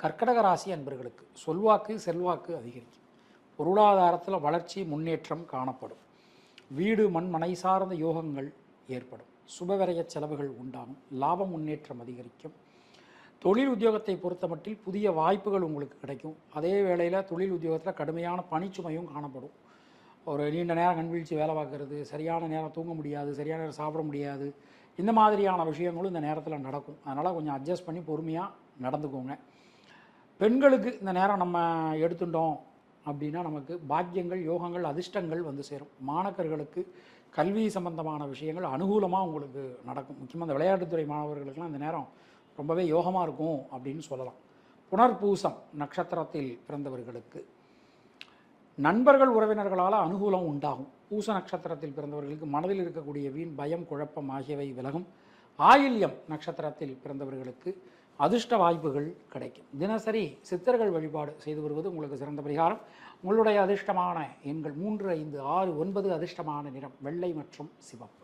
கர்க்கடக ராசி அன்பர்களுக்கு சொல்வாக்கு செல்வாக்கு அதிகரிக்கும். பொருளாதாரத்தில் வளர்ச்சி முன்னேற்றம் காணப்படும். வீடு மண் மனை சார்ந்த யோகங்கள் ஏற்படும். சுபவிரய செலவுகள் உண்டாகும். லாபம் முன்னேற்றம் அதிகரிக்கும். தொழில் உத்தியோகத்தை பொறுத்தமட்டில் புதிய வாய்ப்புகள் உங்களுக்கு கிடைக்கும். அதே வேளையில் தொழில் உத்தியோகத்தில் கடுமையான பணிச்சுமையும் காணப்படும். ஒரு நீண்ட நேரம் கண்வீழ்ச்சி வேலை பார்க்குறது, சரியான நேரம் தூங்க முடியாது, சரியான நேரம் சாப்பிட முடியாது, இந்த மாதிரியான விஷயங்களும் இந்த நேரத்தில் நடக்கும். அதனால் கொஞ்சம் அட்ஜஸ்ட் பண்ணி பொறுமையாக நடந்துக்கோங்க. பெண்களுக்கு இந்த நேரம் நம்ம எடுத்துட்டோம் அப்படின்னா நமக்கு பாக்கியங்கள், யோகங்கள், அதிர்ஷ்டங்கள் வந்து சேரும். மாணவர்களுக்கு கல்வி சம்பந்தமான விஷயங்கள் அனுகூலமாக உங்களுக்கு நடக்கும். முக்கியமாக இந்த விளையாட்டுத்துறை மாணவர்களுக்கெல்லாம் இந்த நேரம் ரொம்பவே யோகமாக இருக்கும் அப்படின்னு சொல்லலாம். புனர்பூசம் நட்சத்திரத்தில் பிறந்தவர்களுக்கு நண்பர்கள் உறவினர்களால் அனுகூலம் உண்டாகும். பூச நட்சத்திரத்தில் பிறந்தவர்களுக்கு மனதில் இருக்கக்கூடிய வீண் பயம் குழப்பம் ஆகியவை விலகும். ஆயில்யம் நட்சத்திரத்தில் பிறந்தவர்களுக்கு அதிர்ஷ்ட வாய்ப்புகள் கிடைக்கும். தினசரி சித்தர்கள் வழிபாடு செய்து வருவது உங்களுக்கு சிறந்த பரிகாரம். உங்களுடைய அதிர்ஷ்டமான எண்கள் 3, 5, 6, 9. அதிர்ஷ்டமான நிறம் வெள்ளை மற்றும் சிவப்பு.